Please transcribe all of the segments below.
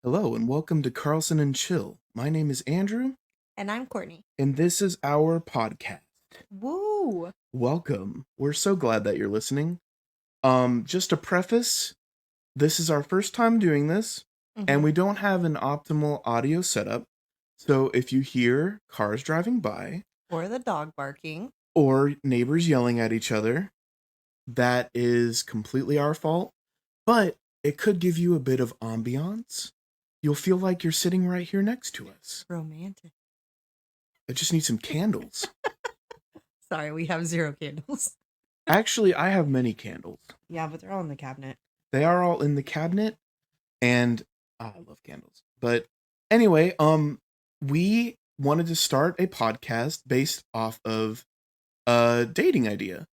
Hello and welcome to Carlsen and Chill. My name is Andrew, And I'm Courtney. and this is our podcast. Woo! Welcome. We're so glad that you're listening. Just to preface, this is our first time doing this, and Mm-hmm. we don't have an optimal audio setup. So if you hear cars driving by Or the dog barking. or neighbors yelling at each other, that is completely our fault, but it could give you a bit of ambiance. You'll feel like you're sitting right here next to us. Romantic. I just need some candles. Sorry, we have 0 candles. Actually, I have many candles. Yeah, but they're all in the cabinet. They are all in the cabinet, and I love candles. But anyway, we wanted to start a podcast based off of a dating idea.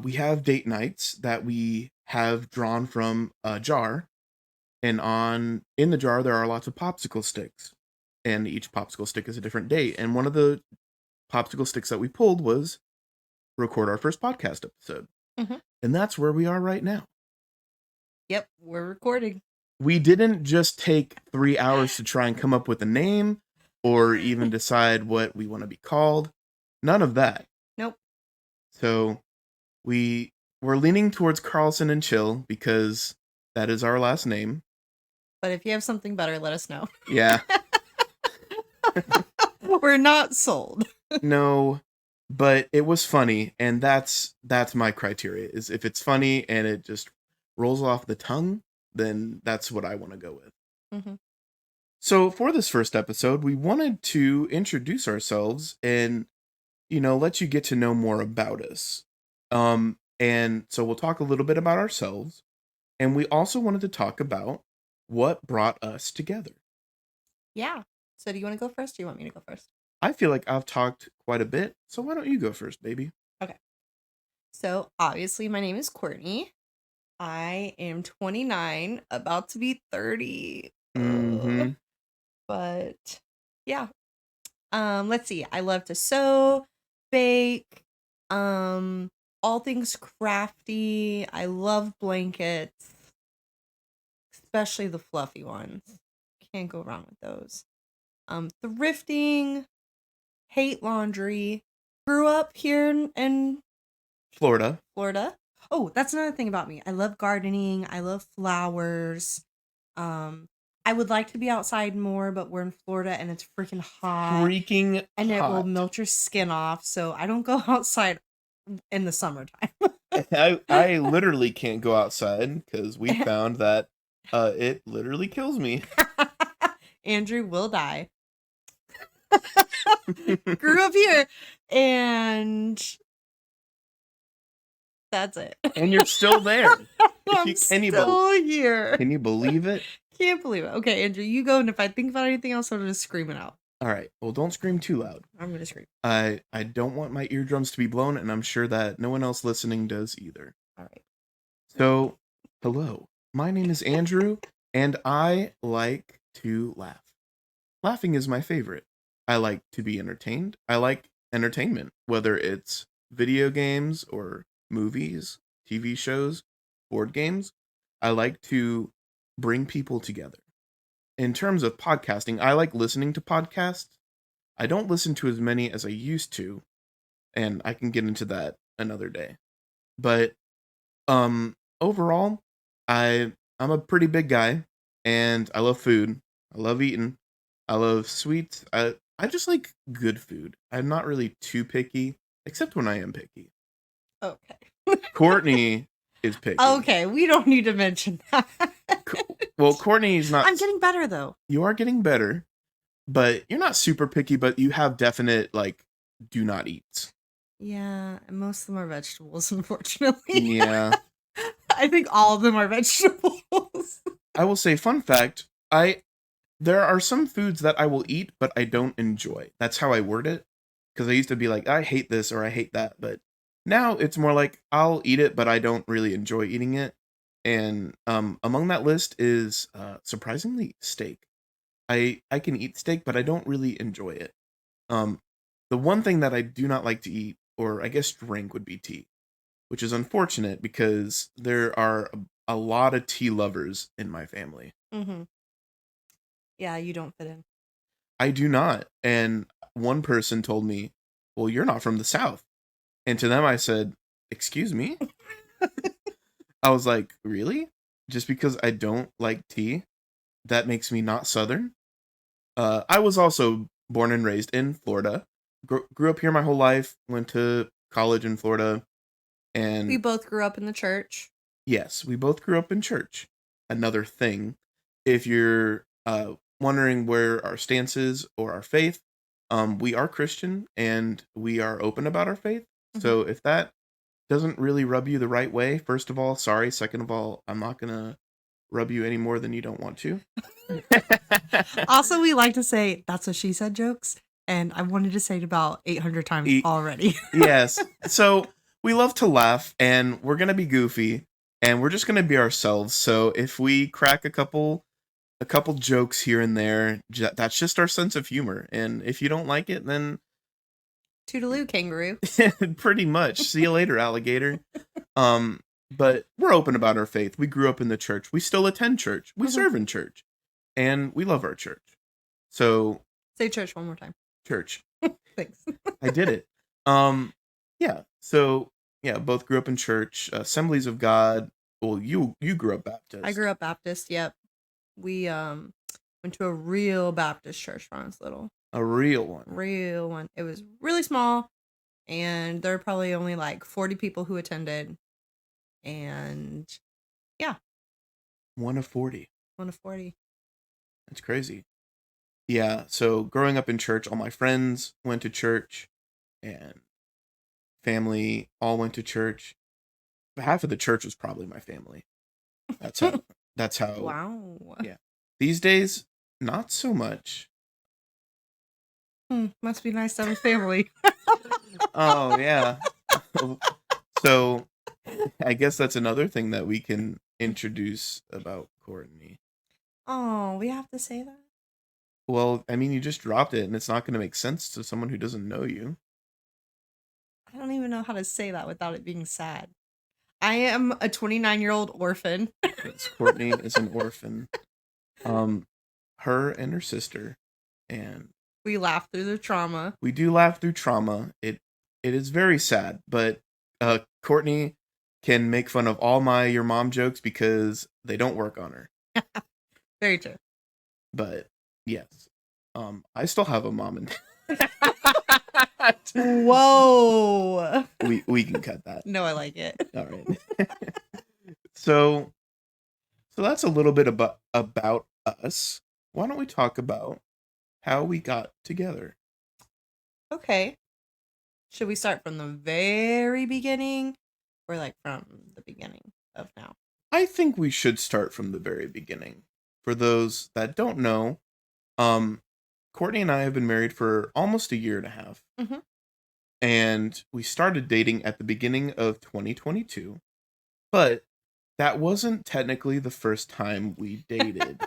We have date nights that we have drawn from a jar, and in the jar there are lots of popsicle sticks, and each popsicle stick is a different date. And one of the popsicle sticks that we pulled was record our first podcast episode. Mm-hmm. And that's where we are right now. Yep, we're recording. We didn't just take 3 hours to try and come up with a name or even decide what we want to be called. None of that. Nope. So we're leaning towards Carlsen and Chill because that is our last name. But if you have something better, let us know. Yeah. We're not sold. No, but it was funny, and that's my criteria. Is if it's funny and it just rolls off the tongue, then that's what I want to go with. Mm-hmm. So for this first episode, we wanted to introduce ourselves and, let you get to know more about us. And so we'll talk a little bit about ourselves, and we also wanted to talk about what brought us together. Yeah. So do you want to go first or do you want me to go first? I feel like I've talked quite a bit, so why don't you go first, baby? Okay. So obviously my name is Courtney. I am 29, about to be 30. Mm-hmm. But yeah. Let's see. I love to sew, bake, all things crafty. I love blankets, especially the fluffy ones. Can't go wrong with those. Thrifting, hate laundry. Grew up here in Florida. Oh, that's another thing about me. I love gardening. I love flowers. I would like to be outside more, but we're in Florida and it's freaking hot. And it will melt your skin off. So I don't go outside in the summertime. I literally can't go outside because we found that it literally kills me. Andrew will die. Grew up here and that's it. And you're still there. I'm still here. Can you believe it? Can't believe it. Okay, Andrew, you go, and if I think about anything else, I'm gonna scream it out. All right. Well, don't scream too loud. I'm gonna scream. I don't want my eardrums to be blown, and I'm sure that no one else listening does either. All right. So, hello. My name is Andrew, and I like to laugh. Laughing is my favorite. I like to be entertained. I like entertainment, whether it's video games or movies, TV shows, board games. I like to bring people together. In terms of podcasting, I like listening to podcasts. I don't listen to as many as I used to, and I can get into that another day. But overall, I'm a pretty big guy, and I love food. I love eating. I love sweets. I just like good food. I'm not really too picky, except when I am picky. Okay. Courtney is picky. Okay, we don't need to mention that. Well, Courtney's not. I'm getting better though. You are getting better, but you're not super picky. But you have definite do not eats. Yeah, and most of them are vegetables, unfortunately. Yeah. I think all of them are vegetables. I will say, fun fact, there are some foods that I will eat, but I don't enjoy. That's how I word it. Because I used to be like, I hate this or I hate that. But now it's more like, I'll eat it, but I don't really enjoy eating it. And among that list is surprisingly steak. I can eat steak, but I don't really enjoy it. The one thing that I do not like to eat, or I guess drink, would be tea. Which is unfortunate because there are a lot of tea lovers in my family. Mm-hmm. Yeah, you don't fit in. I do not. And one person told me, well, you're not from the South. And to them, I said, excuse me? I was like, really? Just because I don't like tea, that makes me not Southern? I was also born and raised in Florida. Grew up here my whole life. Went to college in Florida. We And both grew up in the church. yes, we both grew up in church. Another thing, if you're wondering where our stance is or our faith, we are Christian and we are open about our faith. Mhm. So if that doesn't really rub you the right way, first of all, sorry. Second of all, I'm not gonna rub you any more than you don't want to. Also, we like to say that's what she said jokes, and I wanted to say it about 800 times already. Yes. So we love to laugh, and we're gonna be goofy, and we're just gonna be ourselves. So if we crack a couple jokes here and there, that's just our sense of humor. And if you don't like it, then toodaloo, kangaroo. Pretty much. See you later, alligator. But we're open about our faith. We grew up in the church. We still attend church. We serve in church. And we love our church. So say church one more time. Church. Thanks. I did it. Yeah. So yeah, both grew up in church. Assemblies of God. Well, you grew up Baptist. I grew up Baptist, yep. We went to a real Baptist church when I was little. A real one. Real one. It was really small, and there were probably only like 40 people who attended. And yeah. 1 of 40. 1 of 40. That's crazy. Yeah, so growing up in church, all my friends went to church, and family all went to church. Half of the church was probably my family. That's how. Wow. Yeah. These days, not so much. Must be nice to have a family. Oh, yeah. So, I guess that's another thing that we can introduce about Courtney. Oh, we have to say that? Well, I mean, you just dropped it, and it's not going to make sense to someone who doesn't know you. I don't even know how to say that without it being sad. I am a 29-year-old orphan. Yes, Courtney is an orphan. Her and her sister, and we laugh through the trauma. We do laugh through trauma. It is very sad, but Courtney can make fun of all your mom jokes because they don't work on her. Very true. But yes, I still have a mom and Whoa. We can cut that. No, I like it. All right. So that's a little bit about us. Why don't we talk about how we got together? Okay. Should we start from the very beginning or like from the beginning of now? I think we should start from the very beginning. For those that don't know, Courtney and I have been married for almost a year and a half. Mm-hmm. And we started dating at the beginning of 2022. But that wasn't technically the first time we dated.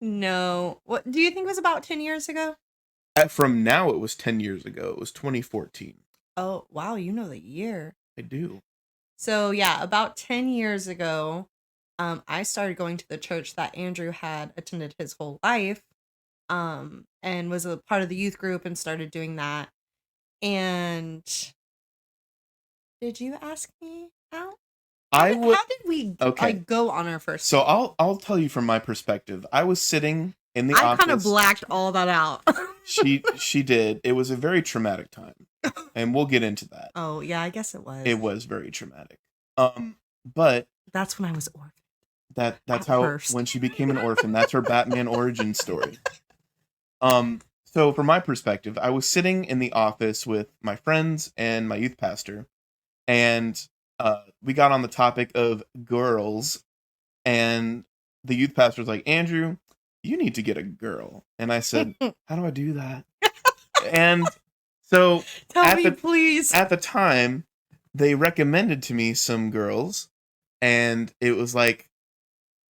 No. What do you think was about 10 years ago? From now, it was 10 years ago. It was 2014. Oh, wow. You know the year. I do. So, yeah, about 10 years ago, I started going to the church that Andrew had attended his whole life, and was a part of the youth group and started doing that. And did you ask me out? How did we go on our first date? So I'll tell you from my perspective. I was sitting in the office. I kind of blacked all that out. She did. It was a very traumatic time, and we'll get into that. Oh yeah, I guess it was. It was very traumatic. But that's when I was orphaned. That's how first. When she became an orphan. That's her Batman origin story. So from my perspective, I was sitting in the office with my friends and my youth pastor, and we got on the topic of girls, and the youth pastor was like, Andrew, you need to get a girl. And I said, how do I do that? And so tell me, please. At the time, they recommended to me some girls, and it was like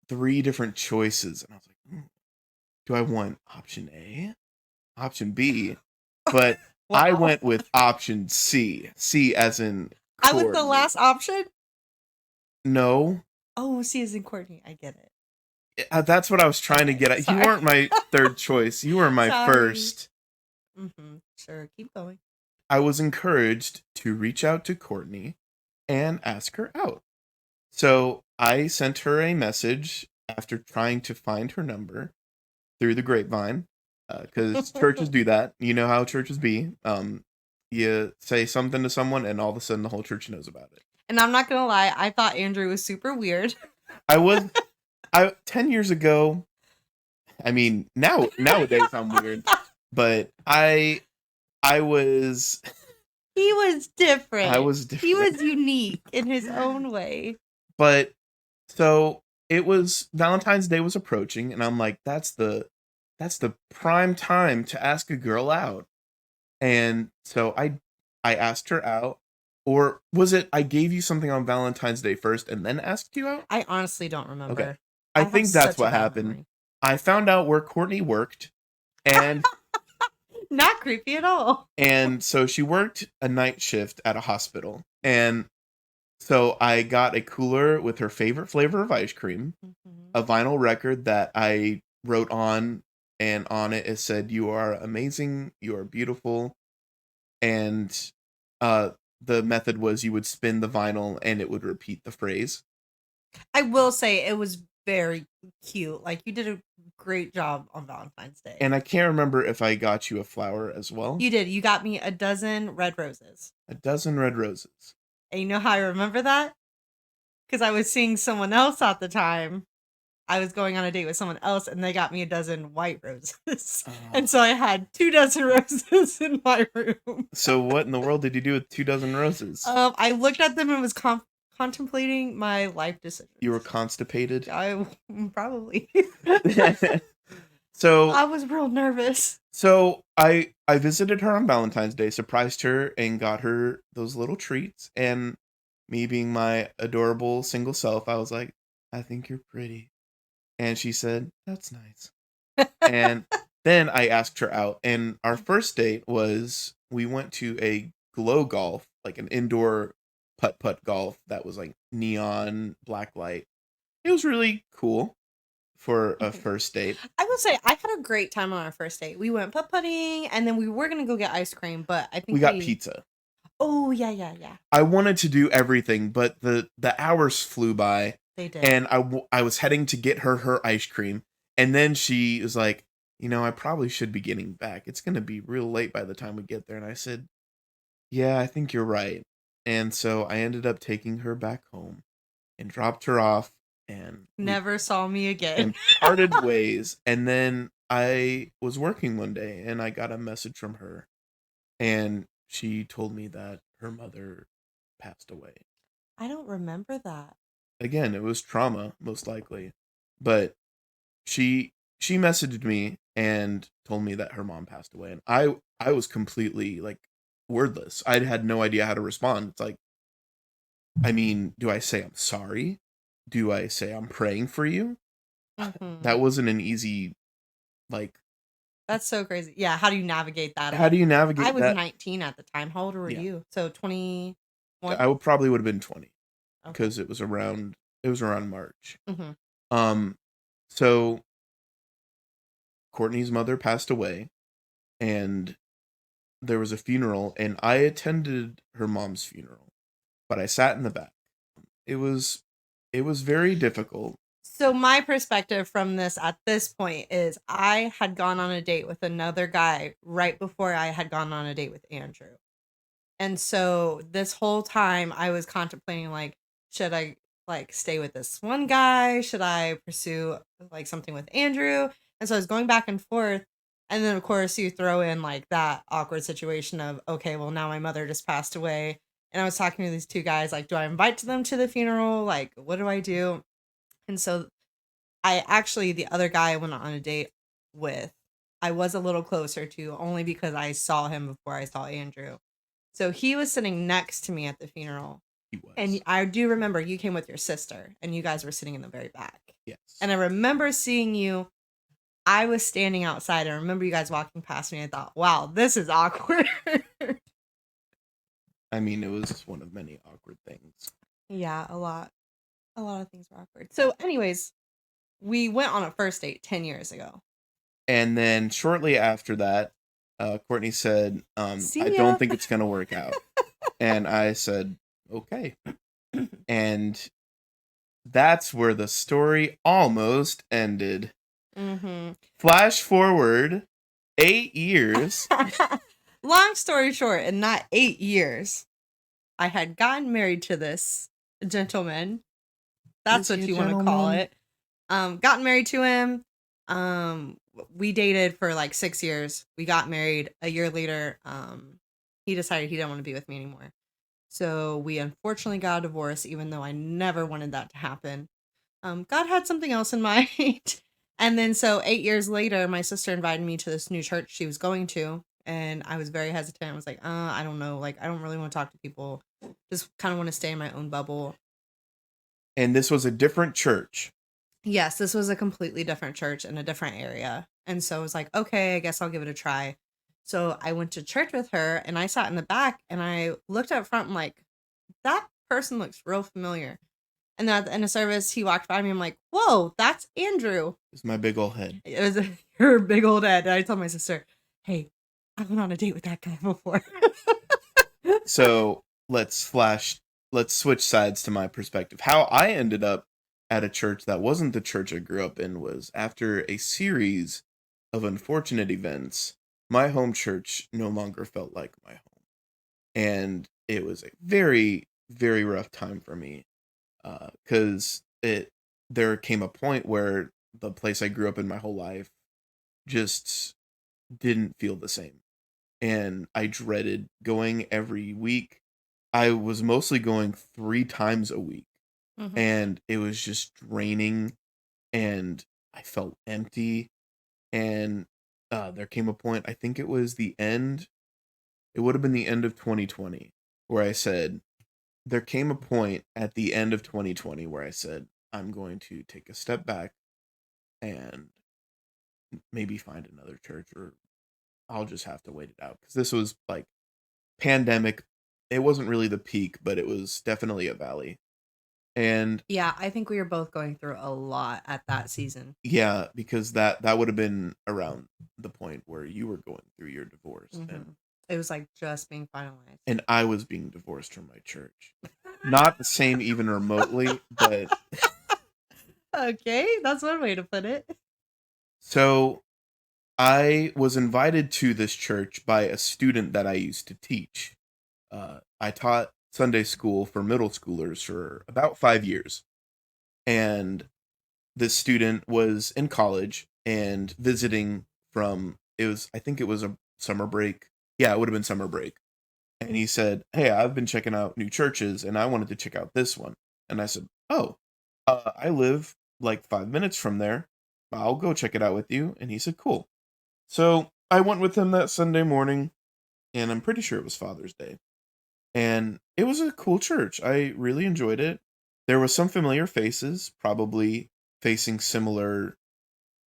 3 different choices. And I was like, do I want option A? Option B? But wow. I went with option C. C as in Courtney. I was the last option? No. Oh, C as in Courtney. I get it. That's what I was trying to get at. Sorry. You weren't my third choice. You were my first. Sure, keep going. I was encouraged to reach out to Courtney and ask her out. So I sent her a message after trying to find her number through the grapevine, because churches do that. You know how churches be. You say something to someone, and all of a sudden the whole church knows about it. And I'm not gonna lie, I thought Andrew was super weird. 10 years ago. I mean, nowadays I'm weird, but I was. He was different. I was different. He was unique in his own way. But so it was Valentine's Day was approaching, and I'm like, that's the prime time to ask a girl out. And so I asked her out. Or was it I gave you something on Valentine's Day first and then asked you out? I honestly don't remember. Okay. I think that's what happened. Memory. I found out where Courtney worked, and not creepy at all. And so she worked a night shift at a hospital. And so I got a cooler with her favorite flavor of ice cream, a vinyl record that I wrote on, and on it said, "You are amazing, you are beautiful." And the method was you would spin the vinyl and it would repeat the phrase. I will say it was very cute. Like, you did a great job on Valentine's Day. And I can't remember if I got you a flower as well. You did. You got me a dozen red roses. A dozen red roses. And you know how I remember that? Because I was seeing someone else at the time. I was going on a date with someone else, and they got me a dozen white roses. And so I had 2 dozen roses in my room. So what in the world did you do with 2 dozen roses? I looked at them and was contemplating my life decisions. You were constipated? I probably. So I was real nervous. So I visited her on Valentine's Day, surprised her, and got her those little treats. And me being my adorable single self, I was like, "I think you're pretty." And she said, "That's nice." And then I asked her out, and our first date was we went to a glow golf, like an indoor putt-putt golf that was like neon black light. It was really cool for a first date. I will say I had a great time on our first date. We went putt-putting, and then we were going to go get ice cream, but I think we got pizza. Oh, yeah. I wanted to do everything, but the hours flew by. They did. And I was heading to get her ice cream, and then she was like, I probably should be getting back. It's going to be real late by the time we get there. And I said, "Yeah, I think you're right." And so I ended up taking her back home and dropped her off, and never saw me again. And parted ways. And then I was working one day, and I got a message from her, and she told me that her mother passed away. I don't remember that. Again, it was trauma, most likely. But she messaged me and told me that her mom passed away. And I was completely, like, wordless. I had no idea how to respond. It's like, I mean, do I say I'm sorry? Do I say I'm praying for you? That wasn't an easy, like... That's so crazy. Yeah, how do you navigate that? How do you navigate that? I was 19 at the time. How old were you? So 21? I probably would have been 20. Because it was around March. So Courtney's mother passed away, and there was a funeral, and I attended her mom's funeral, but I sat in the back. It was very difficult. So my perspective from this at this point is I had gone on a date with another guy right before I had gone on a date with Andrew. And so this whole time I was contemplating, like, should I, like, stay with this one guy? Should I pursue, like, something with Andrew? And so I was going back and forth. And then, of course, you throw in, like, that awkward situation of, okay, well, now my mother just passed away. And I was talking to these 2 guys, like, do I invite them to the funeral? Like, what do I do? And so the other guy I went on a date with, I was a little closer to, only because I saw him before I saw Andrew. So he was sitting next to me at the funeral. He was. And I do remember you came with your sister, and you guys were sitting in the very back. Yes. And I remember seeing you. I was standing outside. I remember you guys walking past me. I thought, wow, this is awkward. I mean, it was one of many awkward things. Yeah, a lot. A lot of things were awkward. So anyways, we went on a first date 10 years ago. And then shortly after that, Courtney said, I See don't ya. think it's going to work out. And I said, okay. And that's where the story almost ended. Mm-hmm. Flash forward 8 years. Long story short, in that 8 years, I had gotten married to this gentleman. That's what you want to call it. Gotten married to him. We dated for like 6 years. We got married a year later. He decided he didn't want to be with me anymore. So we unfortunately got a divorce, even though I never wanted that to happen. God had something else in mind. And then so 8 years later, my sister invited me to this new church she was going to. And I was very hesitant. I was like, I don't know. Like, I don't really want to talk to people. Just kind of want to stay in my own bubble. And this was a different church. Yes, this was a completely different church in a different area. And so I was like, okay, I guess I'll give it a try. So I went to church with her and I sat in the back and I looked up front and like, that person looks real familiar. And then at the end of service, he walked by me. I'm like, whoa, that's Andrew. It's my big old head. It was her big old head. And I told my sister, hey, I went on a date with that guy before. So let's switch sides to my perspective. How I ended up at a church that wasn't the church I grew up in was after a series of unfortunate events, my home church no longer felt like my home. And it was a very, very rough time for me. Because there came a point where the place I grew up in my whole life just didn't feel the same. And I dreaded going every week. I was mostly going 3 times a week. Mm-hmm. And it was just draining and I felt empty. And there came a point, I think it was the end, it would have been the end of 2020, where I said, there came a point at the end of 2020 where I said, I'm going to take a step back and maybe find another church, or I'll just have to wait it out. Because this was like pandemic. It wasn't really the peak, but it was definitely a valley. And yeah, I think we were both going through a lot at that season. Yeah, because that would have been around the point where you were going through your divorce. Mm-hmm. And it was like just being finalized. And I was being divorced from my church. Not the same even remotely, but okay, that's one way to put it. So I was invited to this church by a student that I used to teach. I taught Sunday school for middle schoolers for about 5 years. And this student was in college and visiting from, I think it was a summer break. Yeah, it would have been summer break. And he said, hey, I've been checking out new churches and I wanted to check out this one. And I said, oh, I live like 5 minutes from there. I'll go check it out with you. And he said, cool. So I went with him that Sunday morning, and I'm pretty sure it was Father's Day. And it was a cool church. I really enjoyed it. There were some familiar faces, probably facing similar,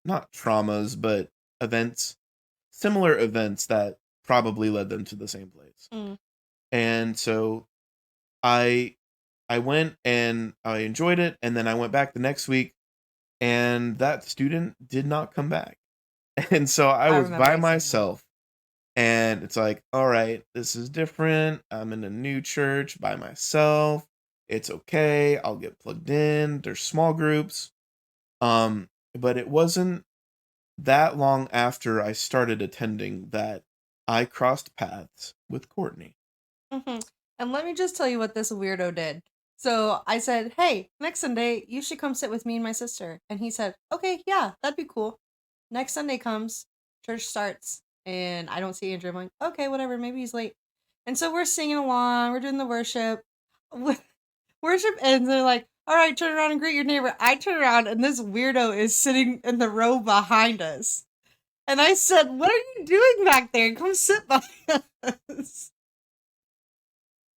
not traumas, but similar events that probably led them to the same place. Mm. And so I went and I enjoyed it, and then I went back the next week, and that student did not come back. And so I was by myself, and it's like, all right, this is different. I'm in a new church by myself. It's okay. I'll get plugged in. There's small groups. But it wasn't that long after I started attending that I crossed paths with Courtney. Mm-hmm. And let me just tell you what this weirdo did. So I said, hey, next Sunday, you should come sit with me and my sister. And he said, okay, yeah, that'd be cool. Next Sunday comes, church starts, and I don't see Andrew. I'm like, okay, whatever, maybe he's late. And so we're singing along, we're doing the worship. Worship ends, they're like, all right, turn around and greet your neighbor. I turn around, and this weirdo is sitting in the row behind us. And I said, what are you doing back there? Come sit behind us.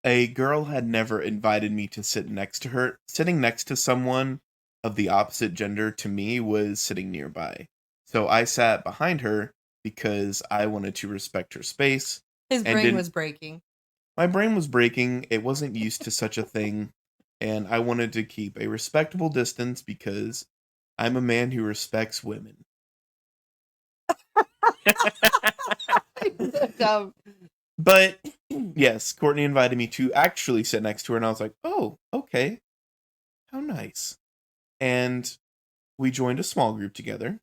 A girl had never invited me to sit next to her. Sitting next to someone of the opposite gender to me was sitting nearby. So I sat behind her because I wanted to respect her space. His brain was breaking. My brain was breaking. It wasn't used to such a thing. And I wanted to keep a respectable distance because I'm a man who respects women. Dumb. But yes, Courtney invited me to actually sit next to her, and I was like, oh, okay. How nice. And we joined a small group together.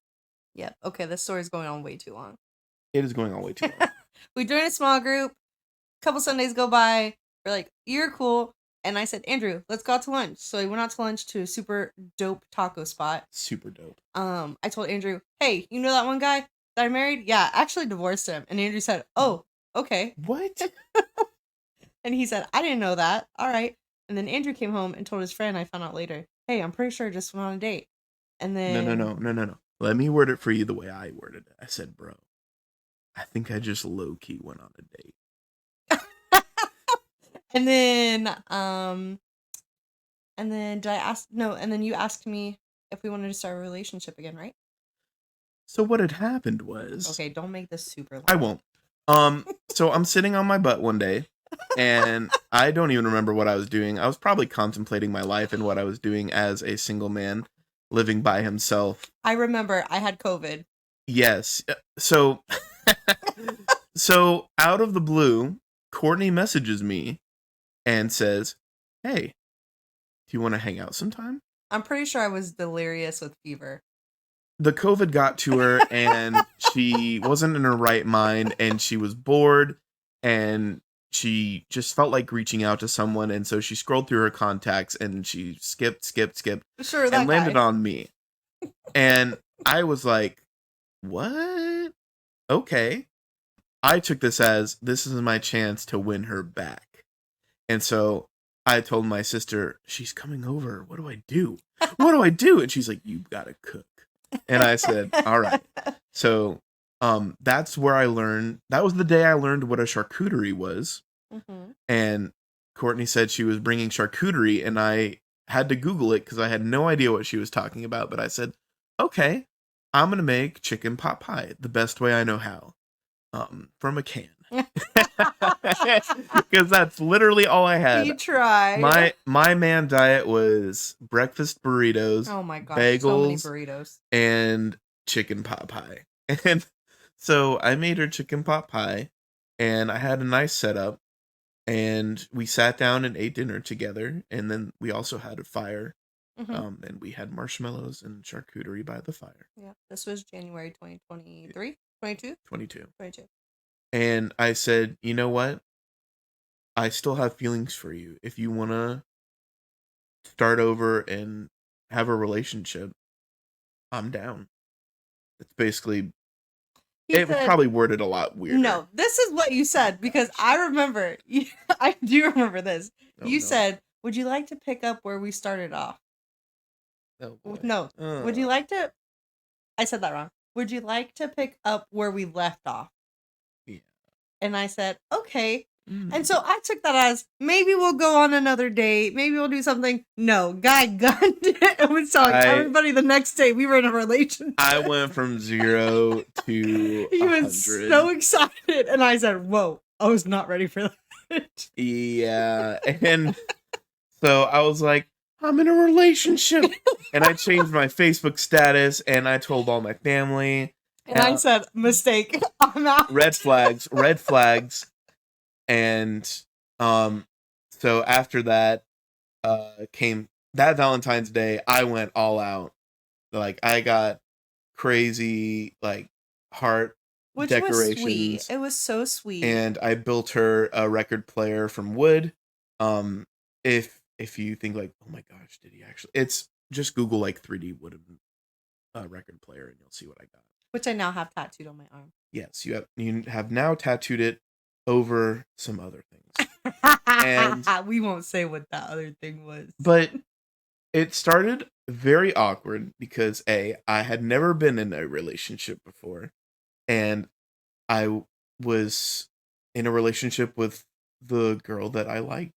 Yep. Okay, this story's going on way too long. It is going on way too long. We joined a small group. A couple Sundays go by. We're like, you're cool. And I said, Andrew, let's go out to lunch. So we went out to lunch to a super dope taco spot. Super dope. I told Andrew, hey, you know that one guy that I married? Yeah, I actually divorced him. And Andrew said, oh, okay. What? And he said, I didn't know that. All right. And then Andrew came home and told his friend, I found out later, hey, I'm pretty sure I just went on a date. And then... No. Let me word it for you the way I worded it. I said, bro, I think I just low-key went on a date. And then did I ask? No, and then you asked me if we wanted to start a relationship again, right? So what had happened was... Okay, don't make this super long. I won't. So I'm sitting on my butt one day, and I don't even remember what I was doing. I was probably contemplating my life and what I was doing as a single man living by himself. I remember I had COVID. Yes. So, so out of the blue, Courtney messages me and says, hey, do you want to hang out sometime? I'm pretty sure I was delirious with fever. The COVID got to her, and she wasn't in her right mind, and she was bored, and she just felt like reaching out to someone, and so she scrolled through her contacts, and she skipped, Sure, and landed on me. And I was like, what? Okay. I took this as, this is my chance to win her back. And so I told my sister, she's coming over. What do I do? What do I do? And she's like, you gotta cook. And I said, all right. So that's where I learned, that was the day I learned what a charcuterie was. Mm-hmm. And Courtney said she was bringing charcuterie, and I had to Google it because I had no idea what she was talking about. But I said, okay, I'm going to make chicken pot pie the best way I know how, from a can. Because that's literally all I had. You tried. My man diet was breakfast burritos. Oh my gosh, bagels, so many burritos, and chicken pot pie. And so I made her chicken pot pie, and I had a nice setup, and we sat down and ate dinner together, and then we also had a fire. Mm-hmm. And we had marshmallows and charcuterie by the fire. Yeah, this was January 2023, 22? 22. 22. And I said, you know what? I still have feelings for you. If you want to start over and have a relationship, I'm down. It's basically... It was probably worded a lot weirder. No, this is what you said, because I remember. I do remember this. You said, would you like to pick up where we started off? Oh, no. Would you like to... I said that wrong. Would you like to pick up where we left off? Yeah. And I said, okay. And so I took that as, maybe we'll go on another date. Maybe we'll do something. No, guy gunned it and was telling everybody the next day we were in a relationship. I went from 0 to He 100. was so excited. And I said, whoa, I was not ready for that. Yeah. And so I was like, I'm in a relationship. And I changed my Facebook status, and I told all my family. And I said, mistake. I'm out. Red flags. And so after that came that Valentine's Day, I went all out. Like, I got crazy, like, heart Which decorations. Was sweet. It was so sweet. And I built her a record player from wood. If you think like, oh my gosh, did he actually? It's just Google like 3D wooden record player, and you'll see what I got. Which I now have tattooed on my arm. Yes, you have now tattooed it over some other things. And we won't say what that other thing was. But it started very awkward because I had never been in a relationship before, and I was in a relationship with the girl that I liked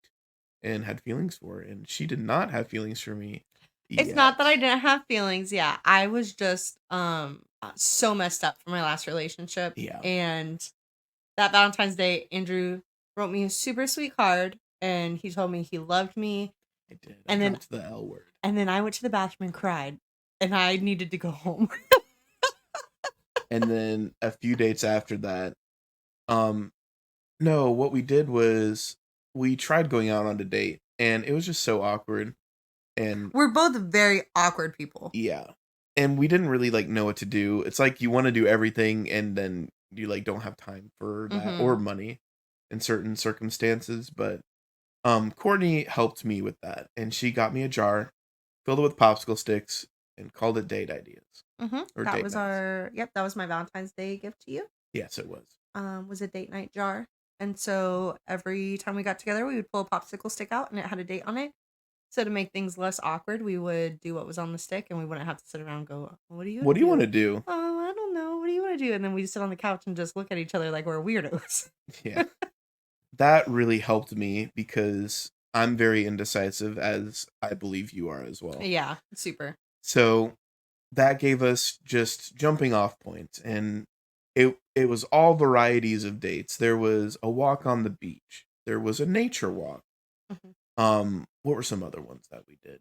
and had feelings for, and she did not have feelings for me. It's not that I didn't have feelings. Yeah, I was just so messed up from my last relationship. Yeah. And that Valentine's Day, Andrew wrote me a super sweet card, and he told me he loved me. I did. And then the L word. And then I went to the bathroom and cried. and I needed to go home. And then a few dates after that, no, what we did was we tried going out on a date, and it was just so awkward. And we're both very awkward people. Yeah. And we didn't really like know what to do. It's like you want to do everything and then you like don't have time for that or money in certain circumstances, but Courtney helped me with that, and she got me a jar, filled it with popsicle sticks, and called it Date Ideas. Or that was nights. That was my Valentine's Day gift to you. Yes, it was. Was a date night jar. And so every time we got together, we would pull a popsicle stick out and it had a date on it. So to make things less awkward, we would do what was on the stick and we wouldn't have to sit around and go, what do you want to do? Oh, I don't know. What do you want to do? And then we just sit on the couch and just look at each other like we're weirdos. Yeah. That really helped me because I'm very indecisive, as I believe you are as well. Yeah, super. So that gave us just jumping off points, and it was all varieties of dates. There was a walk on the beach. There was a nature walk. What were some other ones that we did?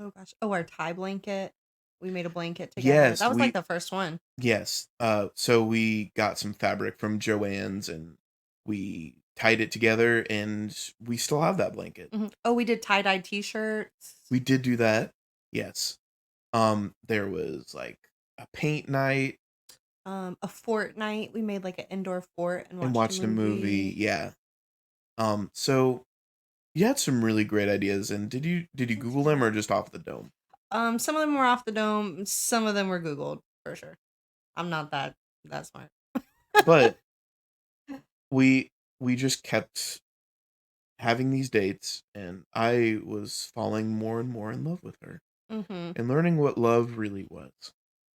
Oh gosh. Oh, our tie blanket. We made a blanket together. Yes, that was like the first one. Yes. So we got some fabric from Joann's and we tied it together, and we still have that blanket. Oh, we did tie-dye t-shirts. We did do that. Yes. There was like a paint night. A fort night. We made like an indoor fort and watched a movie. Yeah. So you had some really great ideas, and did you Google them or just off the dome? Some of them were off the dome. Some of them were Googled for sure. I'm not that smart. But we just kept having these dates, and I was falling more and more in love with her, and learning what love really was.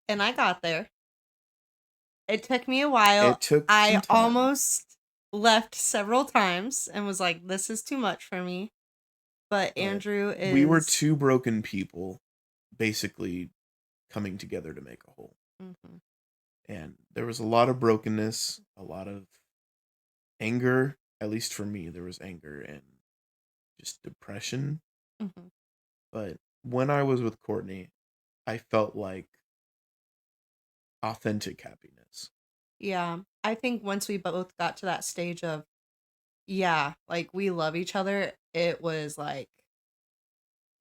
And I got there. It took me a while. I almost left several times and was like, this is too much for me. But Andrew is... We were two broken people basically coming together to make a whole. And there was a lot of brokenness, a lot of anger. At least for me, there was anger and just depression. But when I was with Courtney, I felt like authentic happiness. Yeah. I think once we both got to that stage of, yeah, like we love each other, it was like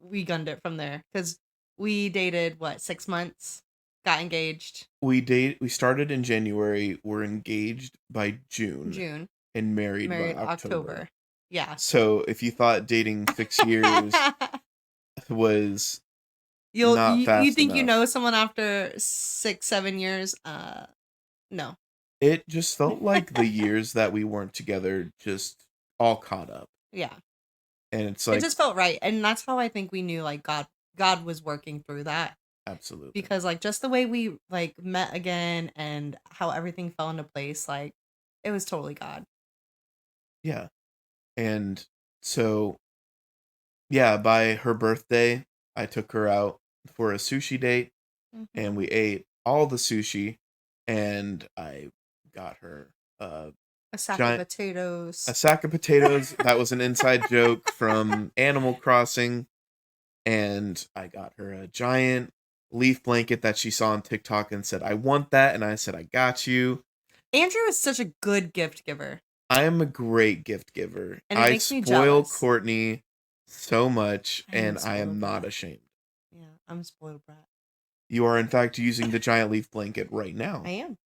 we gunned it from there. Because we dated, 6 months? Got engaged. We started in January. We're engaged by June. And married by October. Yeah. So if you thought dating 6 years was not fast you think enough, you know someone after 6-7 years? No. It just felt like the years that we weren't together just all caught up. Yeah. And it's like... It just felt right. And that's how I think we knew like God was working through that. Absolutely. Because like just the way we like met again and how everything fell into place, like it was totally God. Yeah. And so, yeah, by her birthday, I took her out for a sushi date, and we ate all the sushi, and I got her a sack of potatoes. A sack of potatoes. That was an inside joke from Animal Crossing. And I got her a giant leaf blanket that she saw on TikTok and said, I want that. And I said, I got you. Andrew is such a good gift giver. I am a great gift giver. And it makes me spoil jealous. Courtney so much, and I am not ashamed. Yeah, I'm a spoiled brat. You are, in fact, using the giant leaf blanket right now. I am.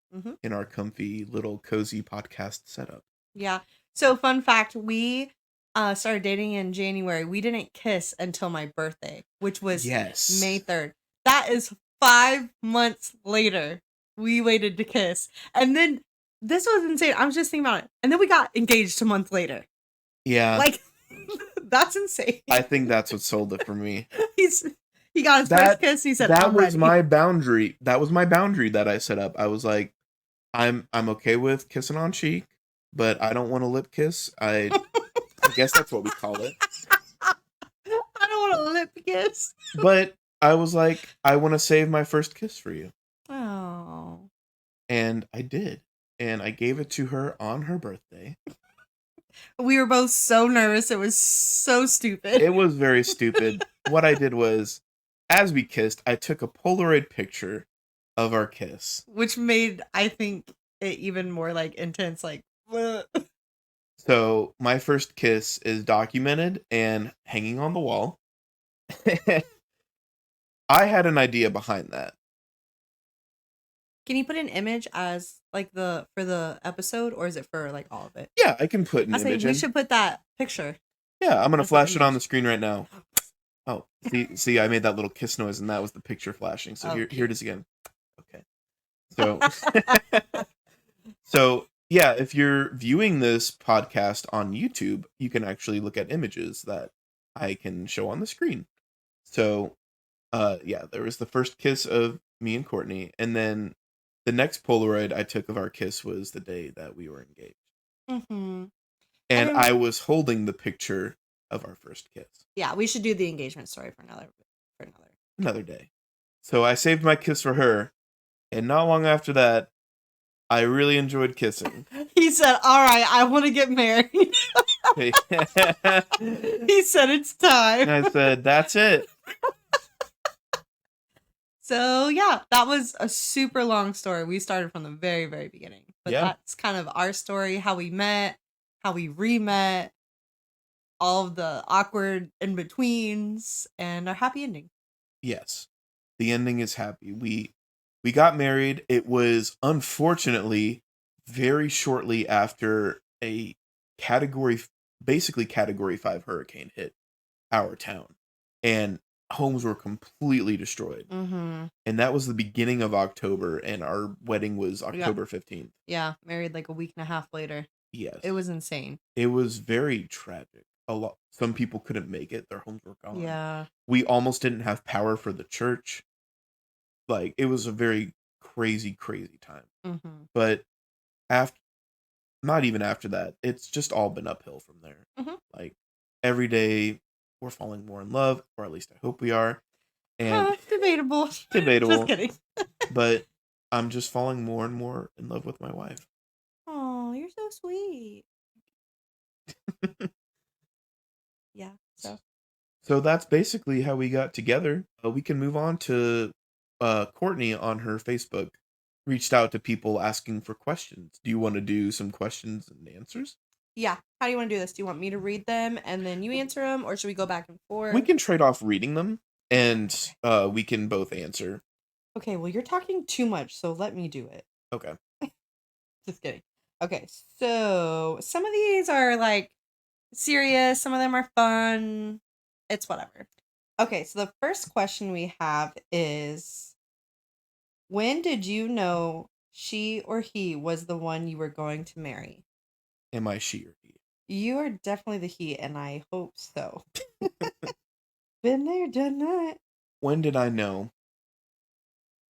In our comfy little cozy podcast setup. Yeah. So, fun fact, we started dating in January. We didn't kiss until my birthday, which was May 3rd. That is 5 months later. We waited to kiss. And then... This was insane. I was just thinking about it. And then we got engaged a month later. Yeah. Like, that's insane. I think that's what sold it for me. He got his first kiss. He said, that was my boundary. That was my boundary that I set up. I was like, I'm okay with kissing on cheek, but I don't want a lip kiss. I guess that's what we call it. I don't want a lip kiss. But I was like, I want to save my first kiss for you. Oh. And I did. And I gave it to her on her birthday. We were both so nervous. It was so stupid. It was very stupid. What I did was as we kissed, I took a Polaroid picture of our kiss. Which made, I think, it even more, like, intense, like, So, my first kiss is documented and hanging on the wall. I had an idea behind that. Can you put an image as, like, for the episode, or is it for, like, all of it? Yeah, I can put an I say image we in. should put that picture. Yeah, I'm gonna as the flash it on the image. screen right now. Oh, see, I made that little kiss noise, and that was the picture flashing. So here it is again. Okay. So, so yeah, if you're viewing this podcast on YouTube, you can actually look at images that I can show on the screen. So, yeah, there was the first kiss of me and Courtney, and then the next Polaroid I took of our kiss was the day that we were engaged. Mm-hmm. And I was holding the picture of our first kiss. Yeah, we should do the engagement story for another day. So I saved my kiss for her, and not long after that, I really enjoyed kissing. He said, "All right, I want to get married." He said, "It's time." I said, "That's it." So yeah, that was a super long story. We started from the very, very beginning, but that's kind of our story: how we met, how we re-met, all of the awkward in betweens, and our happy ending. Yes, the ending is happy. We got married. It was unfortunately very shortly after a basically category 5 hurricane hit our town, and homes were completely destroyed. Mm-hmm. And that was the beginning of October, and our wedding was October 15th. Yeah, married like a week and a half later. Yes. It was insane. It was very tragic. Some people couldn't make it. Their homes were gone. Yeah. We almost didn't have power for the church. Like, it was a very crazy time. Mm-hmm. But not even after that, it's just all been uphill from there. Mm-hmm. Like, every day we're falling more in love, or at least I hope we are. And debatable. Debatable. Just kidding. But I'm just falling more and more in love with my wife. Oh, you're so sweet. Yeah. So that's basically how we got together. We can move on to Courtney on her Facebook. Reached out to people asking for questions. Do you want to do some questions and answers? Yeah. How do you want to do this? Do you want me to read them and then you answer them, or should we go back and forth? We can trade off reading them, and we can both answer. Okay, well, you're talking too much, so let me do it. Okay. Just kidding. Okay, so some of these are like serious, some of them are fun. It's whatever. Okay, so the first question we have is, when did you know she or he was the one you were going to marry? Am I she or he? You are definitely the he, and I hope so. Been there, done that. When did I know?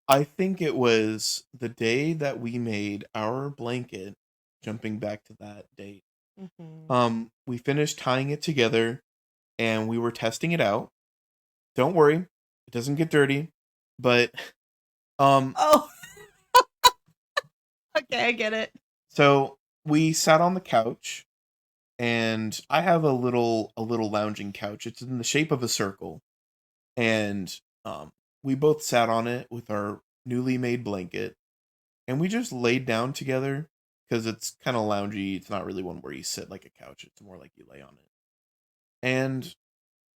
I think it was the day that we made our blanket, jumping back to that date. Mm-hmm. We finished tying it together, and we were testing it out. Don't worry, it doesn't get dirty, but oh. Okay, I get it. So we sat on the couch, and I have a little lounging couch. It's in the shape of a circle, and we both sat on it with our newly made blanket, and we just laid down together because it's kind of loungy. It's not really one where you sit like a couch. It's more like you lay on it. And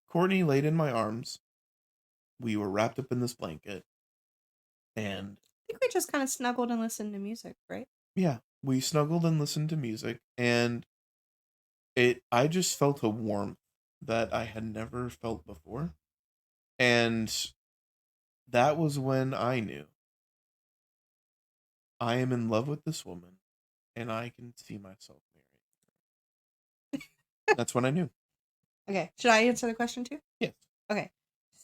Courtney laid in my arms. We were wrapped up in this blanket, and I think we just kind of snuggled and listened to music, right? Yeah, we snuggled and listened to music, and I just felt a warmth that I had never felt before. And that was when I knew I am in love with this woman, and I can see myself marrying her. That's when I knew. Okay, should I answer the question too? Yes. Okay,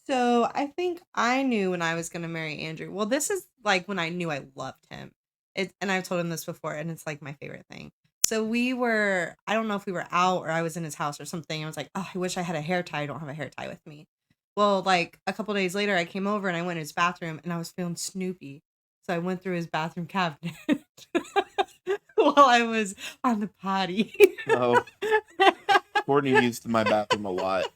so I think I knew when I was going to marry Andrew. Well, this is like when I knew I loved him. And I've told him this before, and it's like my favorite thing. So I don't know if we were out or I was in his house or something. I was like, oh, I wish I had a hair tie. I don't have a hair tie with me. Well, like a couple days later, I came over and I went in his bathroom and I was feeling Snoopy. So I went through his bathroom cabinet while I was on the potty. Oh, Courtney used my bathroom a lot.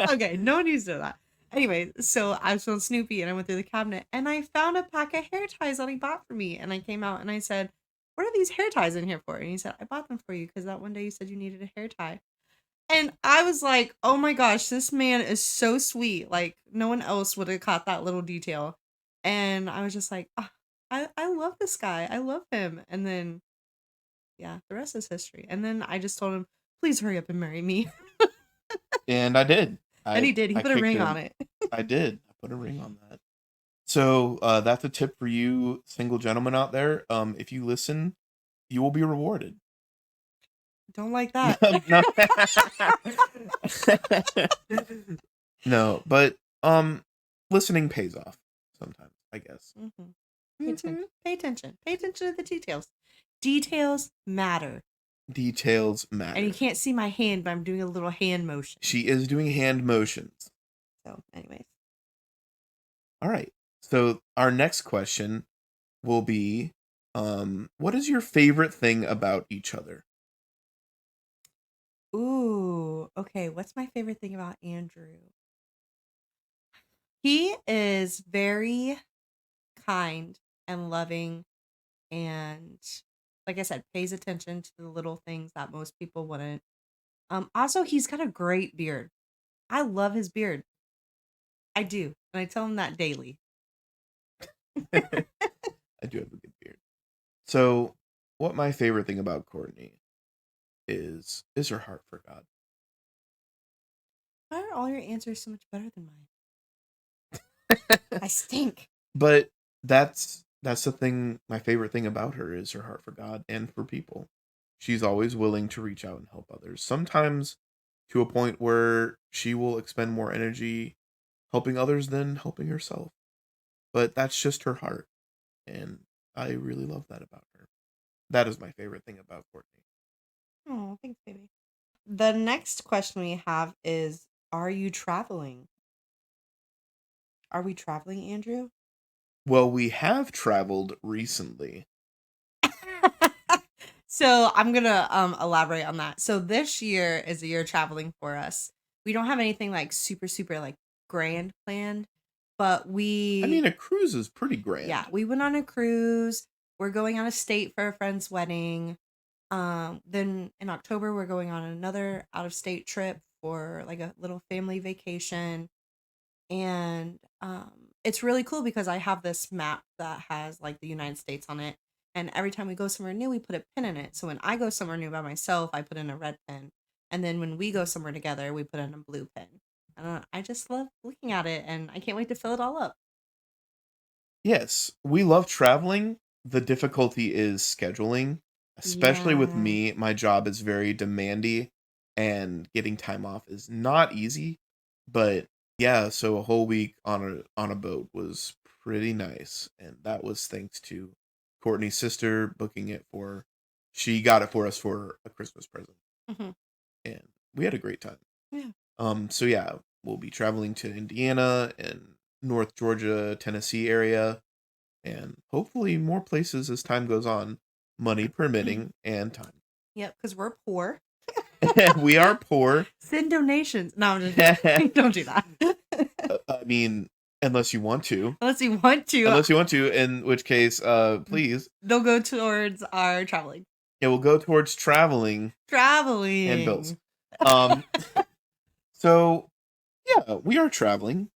Okay, no one used to that. Anyway, so I was feeling Snoopy and I went through the cabinet and I found a pack of hair ties that he bought for me. And I came out and I said, "What are these hair ties in here for?" And he said, "I bought them for you because that one day you said you needed a hair tie." And I was like, "Oh my gosh, this man is so sweet. Like, no one else would have caught that little detail." And I was just like, "Ah, I love this guy. I love him." And then, yeah, the rest is history. And then I just told him, "Please hurry up and marry me." And I did. And he did. He I put a kicked ring him. on it. I did. I put a ring on that. So that's a tip for you single gentlemen out there. If you listen, you will be rewarded. Don't like that. No, but listening pays off sometimes, I guess. Pay attention. Pay attention. Pay attention to the details. Details matter. Details matter. And you can't see my hand, but I'm doing a little hand motion. She is doing hand motions. So, anyways. All right. So our next question will be, what is your favorite thing about each other? Ooh, okay. What's my favorite thing about Andrew? He is very kind and loving and, like I said, pays attention to the little things that most people wouldn't. Also, he's got a great beard. I love his beard. I do. And I tell him that daily. I do have a good beard. So, what my favorite thing about Courtney is her heart for God. Why are all your answers so much better than mine? I stink. But that's the thing. My favorite thing about her is her heart for God and for people. She's always willing to reach out and help others. Sometimes to a point where she will expend more energy helping others than helping herself. But that's just her heart. And I really love that about her. That is my favorite thing about Courtney. Oh, thanks, baby. The next question we have is, are you traveling? Are we traveling, Andrew? Well, we have traveled recently. So I'm gonna elaborate on that. So this year is a year traveling for us. We don't have anything like super like grand planned, but I mean, a cruise is pretty grand. Yeah, we went on a cruise. We're going out of state for a friend's wedding. Then in October we're going on another out of state trip for like a little family vacation. And it's really cool because I have this map that has like the United States on it. And every time we go somewhere new, we put a pin in it. So when I go somewhere new by myself, I put in a red pin. And then when we go somewhere together, we put in a blue pin. And I just love looking at it and I can't wait to fill it all up. Yes, we love traveling. The difficulty is scheduling, especially with Yeah. me. My job is very demanding and getting time off is not easy. But yeah, so a whole week on a boat was pretty nice. And that was thanks to Courtney's sister booking it for she got it for us for a Christmas present. And we had a great time. Yeah. So yeah, we'll be traveling to Indiana and North Georgia, Tennessee area, and hopefully more places as time goes on, money permitting and time. Yep, because we're poor. We are poor. Send donations. No, I'm just don't do that. I mean, unless you want to. Unless you want to. Unless you want to, in which case, please. They'll go towards our traveling. It will go towards traveling. Traveling. And bills. So, yeah, we are traveling.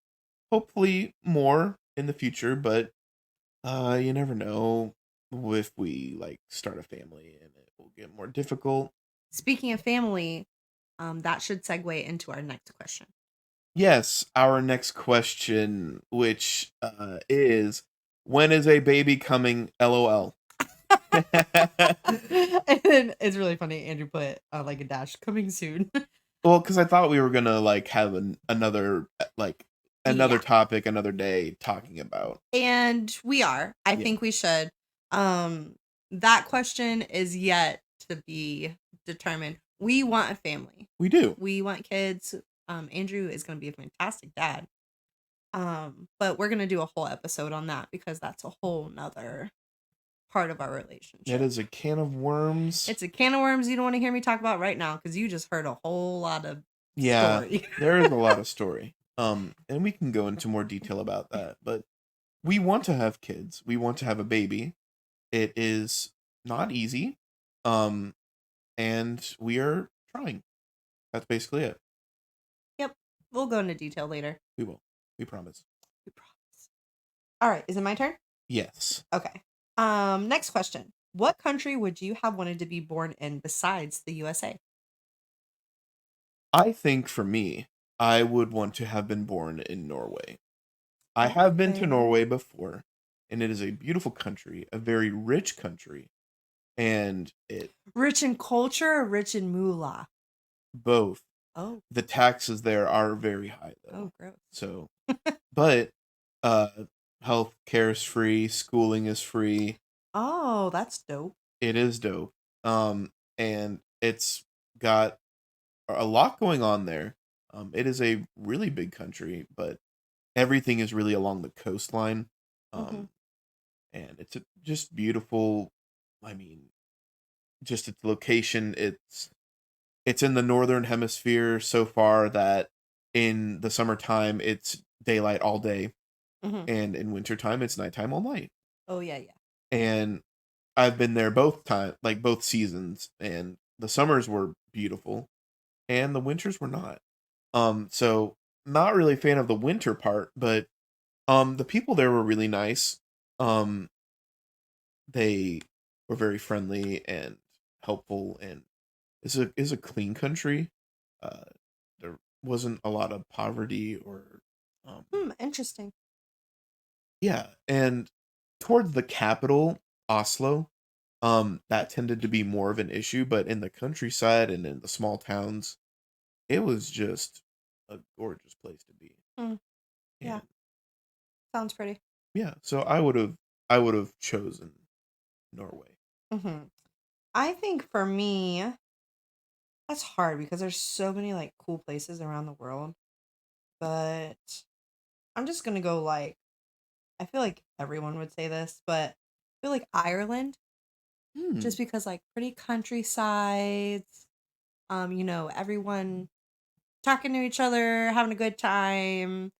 Hopefully more in the future, but you never know if we like start a family and it will get more difficult. Speaking of family, that should segue into our next question. Yes, our next question, which is, when is a baby coming? LOL. And then it's really funny. Andrew put like a dash coming soon. Well, because I thought we were gonna like have another topic another day talking about, and we are. I think we should. That question is yet to be determined. We want a family. We do. We want kids. Andrew is going to be a fantastic dad. But we're going to do a whole episode on that because that's a whole nother part of our relationship. That is a can of worms. It's a can of worms you don't want to hear me talk about right now because you just heard a whole lot of story. There is a lot of story. And we can go into more detail about that, but we want to have kids. We want to have a baby. It is not easy. Um, and we are trying. That's basically it. Yep. We'll go into detail later. We will. We promise. We promise. All right. Is it my turn? Yes. Okay. Next question. What country would you have wanted to be born in besides the USA? I think for me, I would want to have been born in Norway. I have been to Norway before, and it is a beautiful country, a very rich country, and it rich in culture or rich in moolah? Both. Oh. The taxes there are very high though. Oh, gross. So, but healthcare is free, schooling is free. Oh, that's dope. It is dope. And it's got a lot going on there. It is a really big country, but everything is really along the coastline. And it's just beautiful. I mean, just its location. It's in the northern hemisphere so far that in the summertime it's daylight all day, and in wintertime it's nighttime all night. Oh yeah, yeah. And I've been there both seasons, and the summers were beautiful, and the winters were not. So not really a fan of the winter part, but the people there were really nice. They were very friendly and helpful, and is a clean country. There wasn't a lot of poverty or interesting. Yeah, and towards the capital, Oslo, that tended to be more of an issue, but in the countryside and in the small towns, it was just a gorgeous place to be. Yeah. Sounds pretty. Yeah, so I would have chosen Norway. I think for me, that's hard because there's so many like cool places around the world. But I'm just gonna go like, I feel like everyone would say this, but I feel like Ireland. Just because like pretty countrysides, everyone talking to each other, having a good time.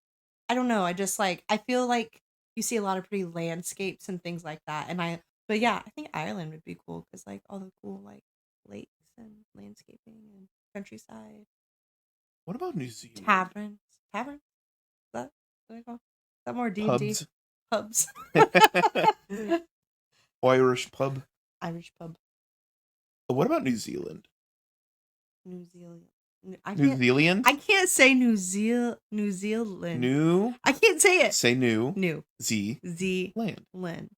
I don't know. I just like, I feel like you see a lot of pretty landscapes and things like that. But yeah, I think Ireland would be cool because like all the cool like lakes and landscaping and countryside. What about New Zealand? Taverns? Is that what I call? Is that more D&D? Pubs. Irish pub. Irish pub. What about New Zealand? New Zealand. New Zealand? I can't say New Zealand. I can't say it. Say new. New. Land.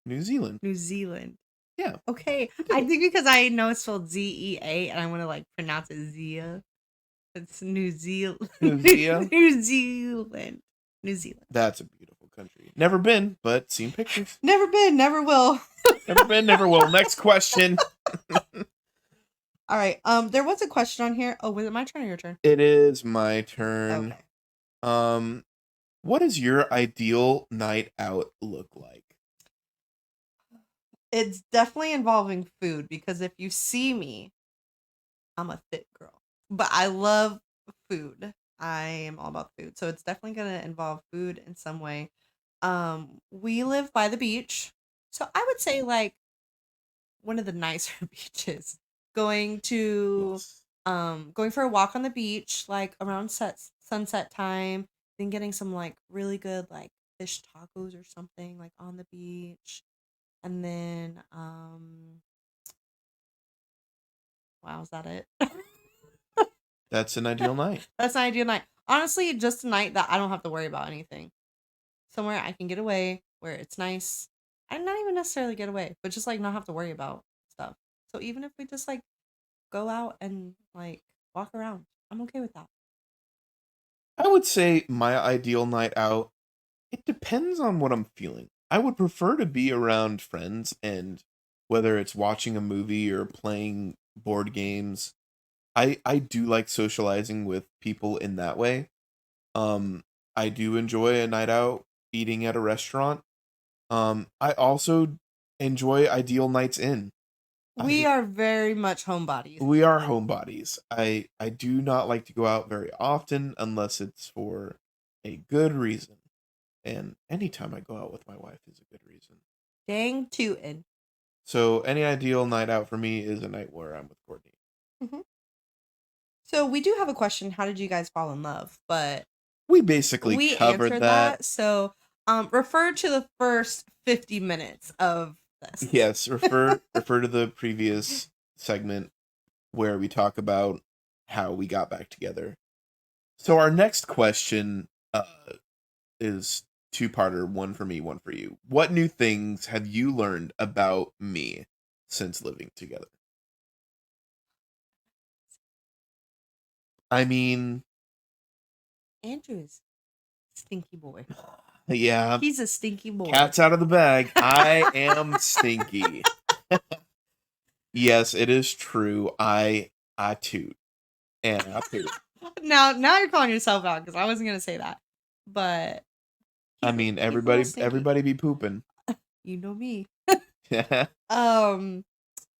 New Zealand. New Zealand. Yeah. Okay. I think because I know it's spelled ZEA and I want to like pronounce it Zia. It's New Zealand. New Zealand. That's a beautiful country. Never been, but seen pictures. Never been, never will. Never been, never will. Next question. All right. There was a question on here. Oh, was it my turn or your turn? It is my turn. Okay. What does your ideal night out look like? It's definitely involving food because if you see me, I'm a fit girl. But I love food. I am all about food. So it's definitely going to involve food in some way. We live by the beach. So I would say like one of the nicer beaches. Going for a walk on the beach like around sunset time, then getting some like really good like fish tacos or something like on the beach. And then wow, is that it? That's an ideal night. That's an ideal night. Honestly, just a night that I don't have to worry about anything. Somewhere I can get away where it's nice. I not even necessarily get away, but just like not have to worry about stuff. So even if we just like go out and like walk around, I'm okay with that. I would say my ideal night out, it depends on what I'm feeling. I would prefer to be around friends, and whether it's watching a movie or playing board games, I do like socializing with people in that way. I do enjoy a night out eating at a restaurant. I also enjoy ideal nights in. We are very much homebodies. We are homebodies. I do not like to go out very often unless it's for a good reason. And anytime I go out with my wife is a good reason. Dang tootin'. So any ideal night out for me is a night where I'm with Courtney. Mm-hmm. So we do have a question. How did you guys fall in love? But we basically covered answered that. So refer to the first 50 minutes of this. Yes, refer to the previous segment where we talk about how we got back together. So our next question is two-parter, one for me, one for you. What new things have you learned about me since living together? I mean, Andrew's stinky boy. Yeah. He's a stinky boy. Cat's out of the bag. I am stinky. Yes, it is true. I toot. And I poop. Now you're calling yourself out because I wasn't gonna say that. But I mean, everybody be pooping. You know me.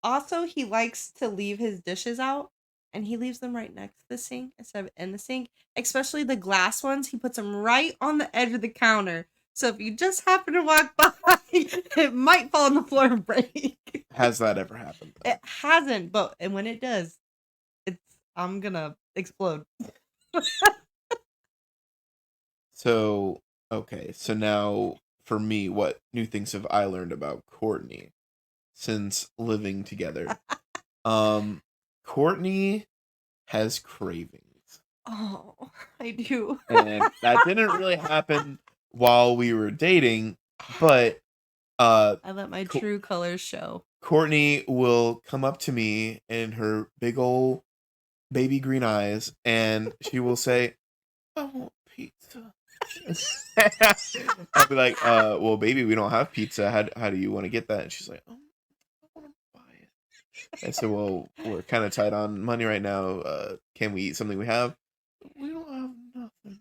Also, he likes to leave his dishes out, and he leaves them right next to the sink instead of in the sink. Especially the glass ones, he puts them right on the edge of the counter. So if you just happen to walk by, it might fall on the floor and break. Has that ever happened? It hasn't, but when it does, I'm gonna explode. So, okay. So now, for me, what new things have I learned about Courtney since living together? Courtney has cravings. Oh, I do. And that didn't really happen while we were dating, but I let my true colors show. Courtney will come up to me in her big old baby green eyes, and she will say, "I want pizza." I'll be like, well, baby, we don't have pizza. How do you want to get that?" And she's like, "Oh, I want to buy it." I said, "Well, we're kind of tight on money right now. Can we eat something we have?" "We don't have nothing."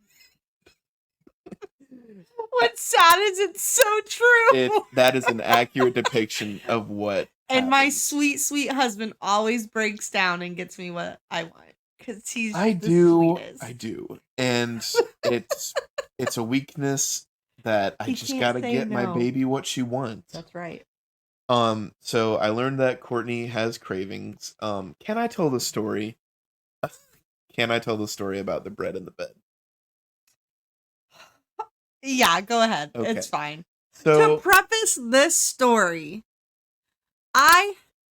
What's sad is it's so true. That is an accurate depiction of what And happens. My sweet, sweet husband always breaks down and gets me what I want. Because he's sweetest. I do. And it's a weakness that I just gotta get my baby what she wants. That's right. So I learned that Courtney has cravings. Can I tell the story? Can I tell the story about the bread in the bed? Yeah, go ahead. Okay. It's fine. So to preface this story,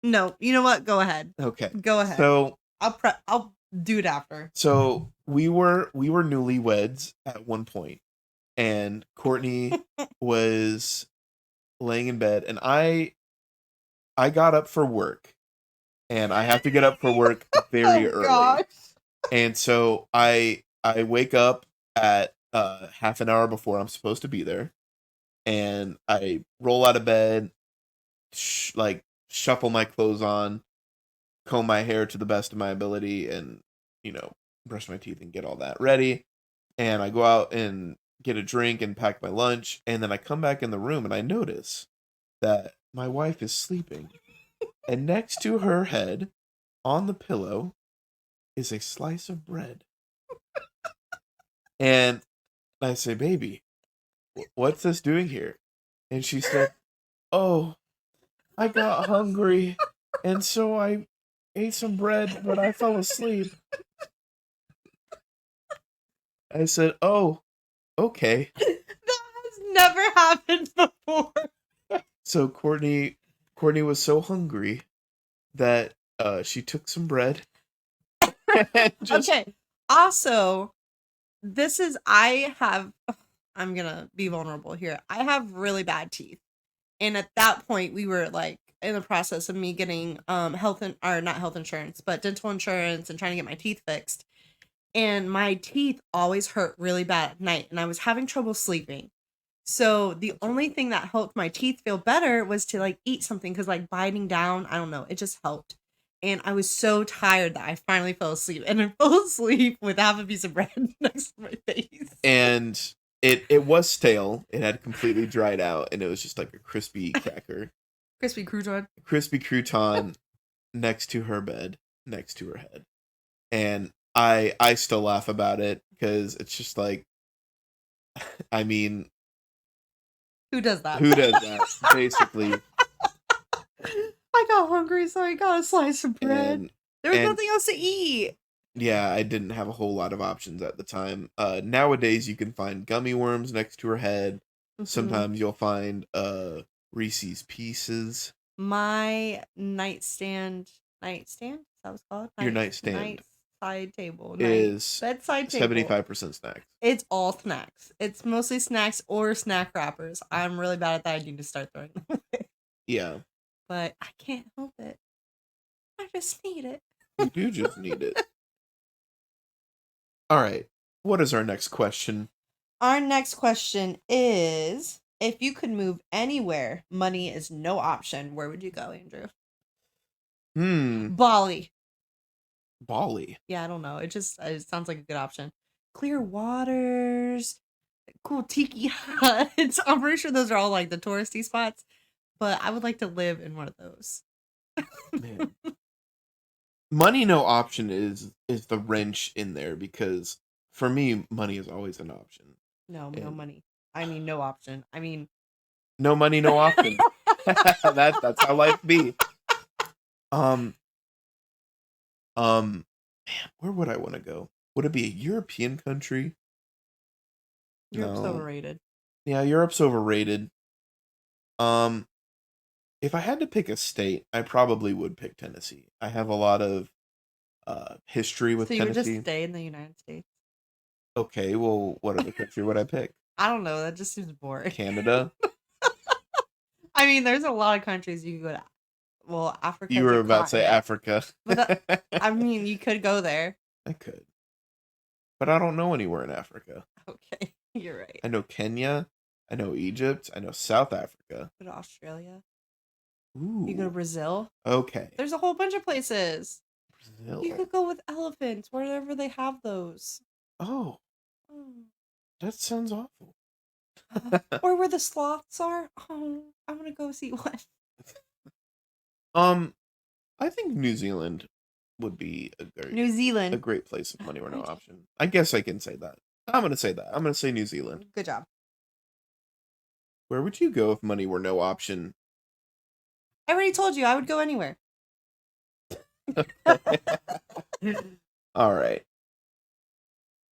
no, you know what? Go ahead. Okay. Go ahead. So I'll do it after. So we were newlyweds at one point, and Courtney was laying in bed, and I got up for work, and I have to get up for work very early. Gosh. And so I wake up at half an hour before I'm supposed to be there, and I roll out of bed, shuffle my clothes on, comb my hair to the best of my ability, and brush my teeth and get all that ready. And I go out and get a drink and pack my lunch, and then I come back in the room and I notice that my wife is sleeping, and next to her head on the pillow is a slice of bread. And I say, "Baby, what's this doing here?" And she said, "Oh, I got hungry, and so I ate some bread, but I fell asleep." I said, "Oh, okay." That has never happened before. So Courtney was so hungry that she took some bread. Okay. Also, I'm gonna be vulnerable here. I have really bad teeth. And at that point we were like in the process of me getting not health insurance, but dental insurance, and trying to get my teeth fixed. And my teeth always hurt really bad at night, and I was having trouble sleeping. So the only thing that helped my teeth feel better was to eat something, because biting down, I don't know, it just helped. And I was so tired that I finally fell asleep, and I fell asleep with half a piece of bread next to my face. And it was stale. It had completely dried out, and it was just like a crispy cracker. Crispy crouton. Crispy crouton next to her bed, next to her head. And I still laugh about it, because it's just like, I mean, who does that? Who does that? Basically. I got hungry, so I got a slice of bread. There was and nothing else to eat. Yeah, I didn't have a whole lot of options at the time. Nowadays you can find gummy worms next to her head. Mhm. Sometimes you'll find Reese's Pieces. My nightstand, is that what it's called? Your nightstand Nightside table. is Bedside table. 75% snacks. It's all snacks. It's mostly snacks or snack wrappers. I'm really bad at that. I need to start throwing them away. Yeah. But I can't help it. I just need it. You do just need it. All right. What is our next question? Our next question is, if you could move anywhere, money is no option, where would you go, Andrew? Bali. Bali. Yeah, I don't know. It sounds like a good option. Clear waters, cool tiki huts. I'm pretty sure those are all like the touristy spots, but I would like to live in one of those. Man. Money no option is the wrench in there, because for me money is always an option. No money. I mean no option. I mean no money, no option. That's how life be. Man, where would I want to go? Would it be a European country? Europe's overrated. Yeah, Europe's overrated. If I had to pick a state, I probably would pick Tennessee. I have a lot of history with Tennessee. So you would just stay in the United States? Okay, well, what other country would I pick? I don't know. That just seems boring. Canada? I mean, there's a lot of countries you could go to. Well, Africa. You were about to say Africa. But I mean, you could go there. I could. But I don't know anywhere in Africa. Okay, you're right. I know Kenya. I know Egypt. I know South Africa. Go to Australia. Ooh. You go to Brazil. Okay. There's a whole bunch of places. Brazil. You could go with elephants, wherever they have those. Oh. That sounds awful. Or where the sloths are. Oh, I want to go see one. I think New Zealand would be a great place if money were no option. I guess I can say that. I'm gonna say that. I'm gonna say New Zealand. Good job. Where would you go if money were no option? I already told you I would go anywhere. All right.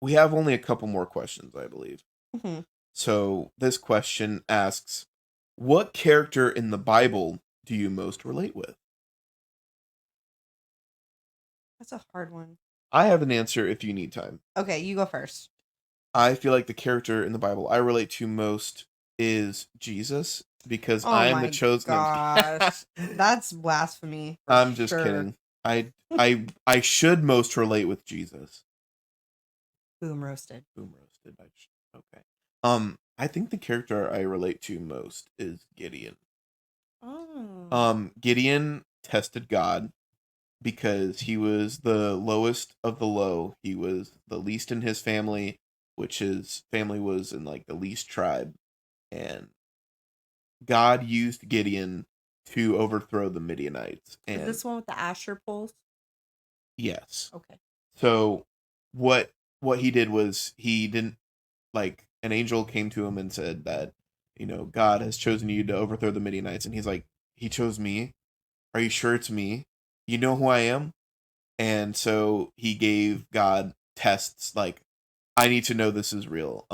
We have only a couple more questions, I believe. Mm-hmm. So this question asks, what character in the Bible do you most relate with? That's a hard one. I have an answer if you need time. Okay, you go first. I feel like the character in the Bible I relate to most is Jesus, because I am the chosen. Gosh. That's blasphemy. I'm just kidding. I should most relate with Jesus. Boom roasted. Okay. I think the character I relate to most is Gideon. Oh. Gideon tested God because he was the lowest of the low. He was the least in his family, which his family was in like the least tribe. And God used Gideon to overthrow the Midianites. And is this one with the Asher poles? Yes. Okay. So what he did was, he didn't, like, an angel came to him and said that, God has chosen you to overthrow the Midianites. And he's like, he chose me? Are you sure it's me? You know who I am? And so he gave God tests like, I need to know this is real.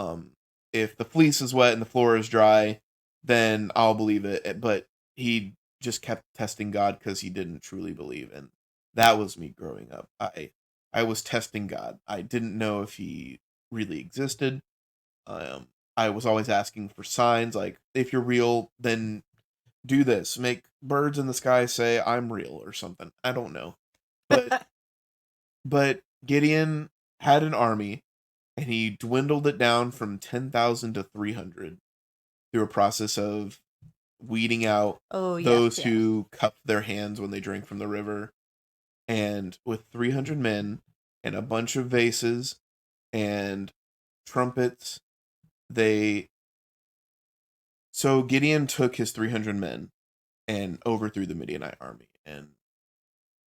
If the fleece is wet and the floor is dry, then I'll believe it. But he just kept testing God because he didn't truly believe. And that was me growing up. I was testing God. I didn't know if he really existed. I was always asking for signs, like, if you're real, then do this. Make birds in the sky say I'm real or something. I don't know. But Gideon had an army, and he dwindled it down from 10,000 to 300 through a process of weeding out those who cupped their hands when they drank from the river. And with 300 men and a bunch of vases and trumpets, so Gideon took his 300 men and overthrew the Midianite army. And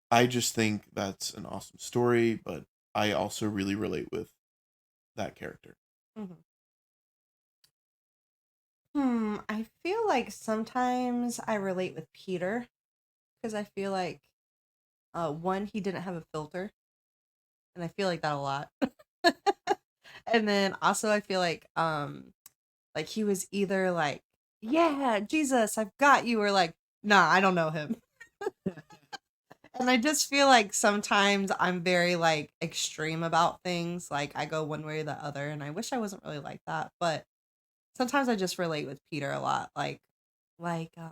I just think that's an awesome story, but I also really relate with that character. Mm-hmm. I feel like sometimes I relate with Peter because I feel like one, he didn't have a filter, and I feel like that a lot. And then also I feel like he was either like, yeah, Jesus, I've got you, or like, nah, I don't know him. And I just feel like sometimes I'm very like extreme about things. Like I go one way or the other, and I wish I wasn't really like that, but sometimes I just relate with Peter a lot. Like um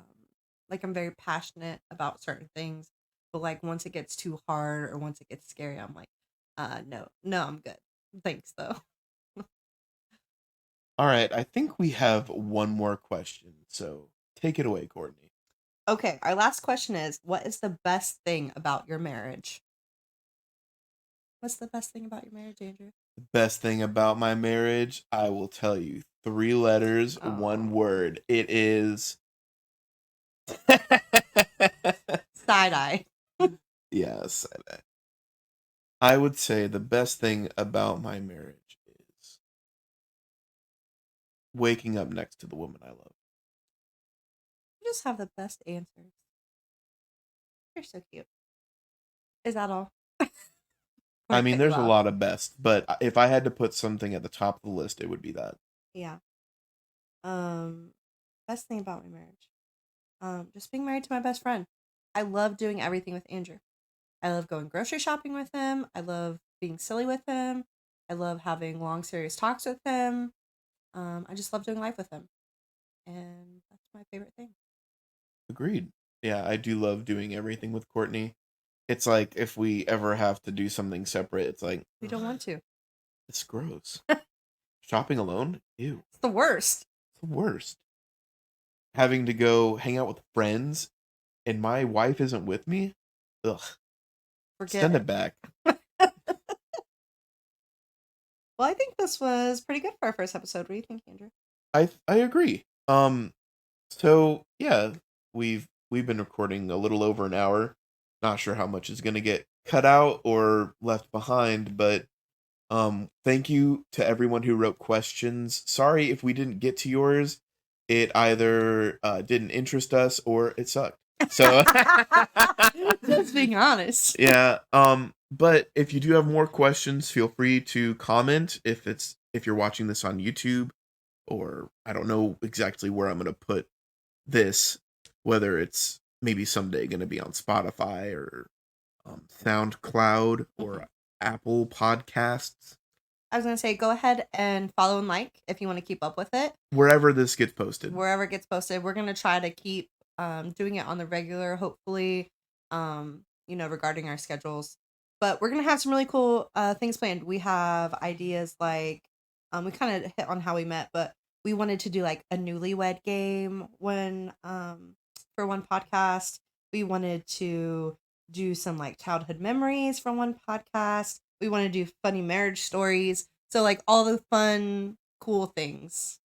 like I'm very passionate about certain things, but like once it gets too hard or once it gets scary, I'm like, no, I'm good. Thanks though. All right, I think we have one more question, so take it away, Courtney. Okay, our last question is, what is the best thing about your marriage? What's the best thing about your marriage, Andrew? The best thing about my marriage, I will tell you. 3 letters, one word. It is side-eye. Yes. I would say the best thing about my marriage is waking up next to the woman I love. You just have the best answers. You're so cute. Is that all? I mean, there's a lot of best, but if I had to put something at the top of the list, it would be that. Yeah. Best thing about my marriage. Just being married to my best friend. I love doing everything with Andrew. I love going grocery shopping with him. I love being silly with him. I love having long, serious talks with him. I just love doing life with him. And that's my favorite thing. Agreed. Yeah, I do love doing everything with Courtney. It's like if we ever have to do something separate, it's like we don't want to. It's gross. Shopping alone? Ew. It's the worst. It's the worst. Having to go hang out with friends and my wife isn't with me? Ugh. Send it back. Well, I think this was pretty good for our first episode. What do you think, Andrew? I agree. So yeah, we've been recording a little over an hour. Not sure how much is gonna get cut out or left behind, but thank you to everyone who wrote questions. Sorry if we didn't get to yours. It either didn't interest us or it sucked. So just being honest. Yeah. But if you do have more questions, feel free to comment if you're watching this on YouTube, or I don't know exactly where I'm gonna put this, whether it's maybe someday gonna be on Spotify or SoundCloud or Apple Podcasts. I was going to say, go ahead and follow and like if you want to keep up with it. Wherever this gets posted. Wherever it gets posted. We're going to try to keep doing it on the regular, hopefully, regarding our schedules. But we're going to have some really cool things planned. We have ideas like, we kind of hit on how we met, but we wanted to do like a newlywed game for one podcast. We wanted to do some like childhood memories from one podcast. We want to do funny marriage stories. So like all the fun, cool things.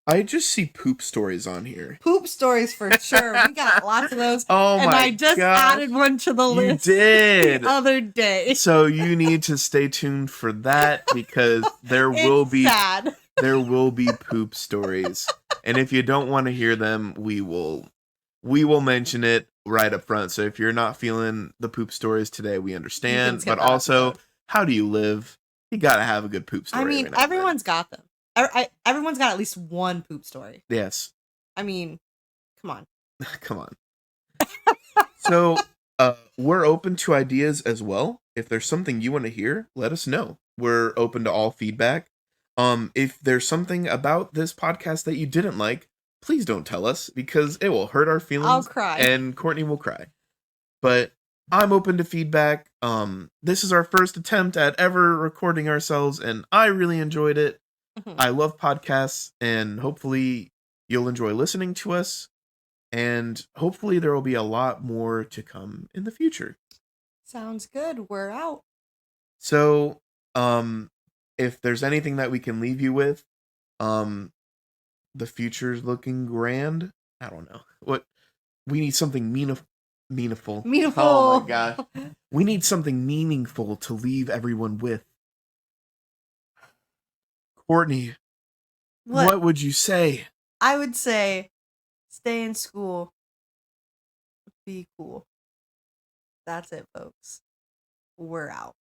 I just see poop stories on here. Poop stories for sure. We got lots of those. Oh my god. And I just added one to the list. You did. The other day. So you need to stay tuned for that because there will be poop stories. And if you don't want to hear them, we will mention it right up front. So if you're not feeling the poop stories today, we understand. But also, how do you live? You gotta have a good poop story. I mean, everyone's got them. Everyone's got at least one poop story. Yes. I mean, come on. Come on. So, we're open to ideas as well. If there's something you want to hear, let us know. We're open to all feedback. If there's something about this podcast that you didn't like, please don't tell us because it will hurt our feelings. I'll cry. And Courtney will cry. But I'm open to feedback. This is our first attempt at ever recording ourselves, and I really enjoyed it. I love podcasts, and hopefully you'll enjoy listening to us, and hopefully there will be a lot more to come in the future. Sounds good. We're out. So, if there's anything that we can leave you with, the future's looking grand. I don't know. What we need something meaningful. Oh my gosh. We need something meaningful to leave everyone with. Courtney, what would you say? I would say stay in school. Be cool. That's it, folks. We're out.